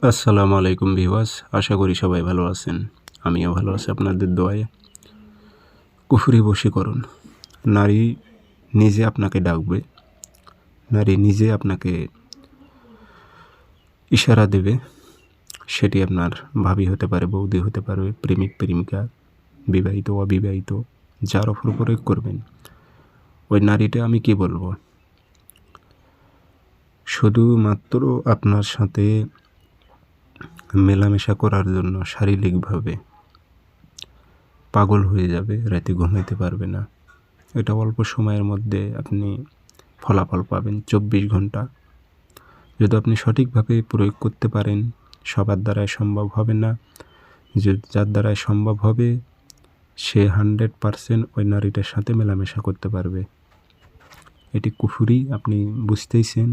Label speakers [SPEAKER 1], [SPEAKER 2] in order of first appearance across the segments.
[SPEAKER 1] আসসালামু আলাইকুম ভিউয়ার্স, আশা করি সবাই ভালো আছেন। আমিও ভালো আছি আপনাদের দোয়ায়। কুফরি বশীকরণ। নারী নিজে আপনাকে ডাকবে, নারী নিজে আপনাকে ইশারা দেবে। সেটি আপনার ভাবি হতে পারে, বৌদি হতে পারে, প্রেমিক প্রেমিকা, বিবাহিত অবিবাহিত, যার ওপর প্রয়োগ করবেন ওই নারীটা আমি কি বলবো, শুধুমাত্র আপনার সাথে মেলামেশা করার জন্য শারীরিকভাবে পাগল হয়ে যাবে, রাতে ঘুমাইতে পারবে না। এটা অল্প সময়ের মধ্যে আপনি ফলাফল পাবেন। 24 ঘন্টা যদি আপনি সঠিকভাবে প্রয়োগ করতে পারেন, সবার দ্বারাই সম্ভব হবে না। যার দ্বারাই সম্ভব হবে সে 100% ওই নারীটার সাথে মেলামেশা করতে পারবে। এটি কুফরি, আপনি বুঝতেইছেন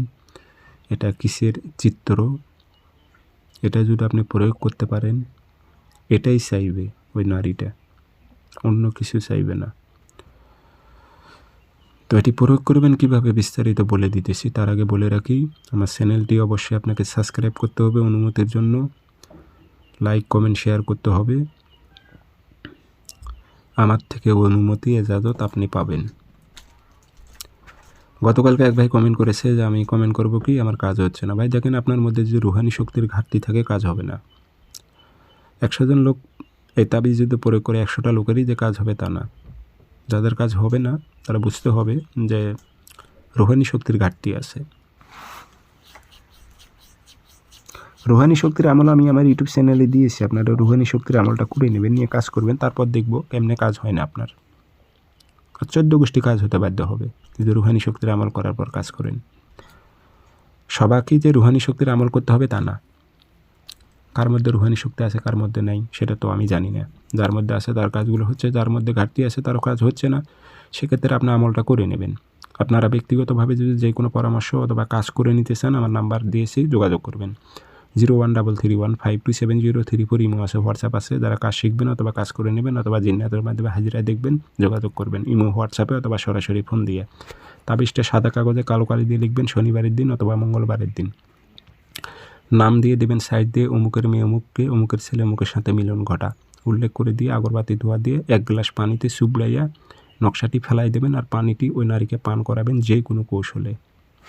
[SPEAKER 1] এটা কিসের চিত্র। এটা যদি আপনি প্রয়োগ করতে পারেন, এটাই চাইবে ওই নারীটা, অন্য কিছু চাইবে না। তো এটি প্রয়োগ করবেন কীভাবে বিস্তারিত বলে দিতেছি। তার আগে বলে রাখি, আমার চ্যানেলটি অবশ্যই আপনাকে সাবস্ক্রাইব করতে হবে অনুমতির জন্য, লাইক কমেন্ট শেয়ার করতে হবে। আমার থেকে অনুমতি এজাজত আপনি পাবেন। গতকালকে এক ভাই কমেন্ট করেছে যে আমি কমেন্ট করব কি, আমার কাজ হচ্ছে না। ভাই দেখেন, আপনার মধ্যে যদি রুহানি শক্তির ঘাটতি থাকে কাজ হবে না। 100 জন লোক এই তাবিজ যদি প্রয়োগ করে 100টা লোকেরই যে কাজ হবে তা না। যাদের কাজ হবে না তারা বুঝতে হবে যে রুহানি শক্তির ঘাটতি আছে। রুহানি শক্তির আমল আমি আমার ইউটিউব চ্যানেলে দিয়েছি, আপনারা রুহানি শক্তির আমলটা করে নেবেন, নিয়ে কাজ করবেন, তারপর দেখব কেমনে কাজ হয় না আপনার। 14 গোষ্ঠী কাজ হতে বাধ্য হবে যদি রুহানি শক্তির আমল করার পর কাজ করেন। সবাইকে যে রুহানি শক্তির আমল করতে হবে তা না। কার মধ্যে রুহানি শক্তি আছে কার মধ্যে নাই সেটা তো আমি জানি না। যার মধ্যে আছে তার কাজগুলো হচ্ছে, যার মধ্যে ঘাটতি আছে তার কাজ হচ্ছে না। সেক্ষেত্রে আপনার আমলটা করে নেবেন। আপনারা ব্যক্তিগতভাবে যদি যে কোনো পরামর্শ অথবা কাজ করে নিতে চান, আমার নাম্বার দিয়েছি, যোগাযোগ করবেন। 0133152703 ইমো আছে, হোয়াটসঅ্যাপ আছে। যারা কাজ শিখবেন অথবা কাজ করে নেবেন অথবা জিন্নাতের মাধ্যমে হাজিরায় দেখবেন, যোগাযোগ করবেন ইমো হোয়াটসঅ্যাপে অথবা সরাসরি ফোন দিয়ে। তাবিজটা সাদা কাগজে কালো কালি দিয়ে লিখবেন, শনিবারের দিন অথবা মঙ্গলবারের দিন। নাম দিয়ে দেবেন সাইড দিয়ে, অমুকের মেয়ে অমুককে, অমুকের ছেলে অমুকের সাথে মিলন ঘটা উল্লেখ করে দিয়ে আগরবাতি ধোয়া দিয়ে 1 গ্লাস পানিতে চুবড়াইয়া নকশাটি ফেলাই দেবেন আর পানিটি ওই নারীকে পান করাবেন যে কোনো কৌশলে।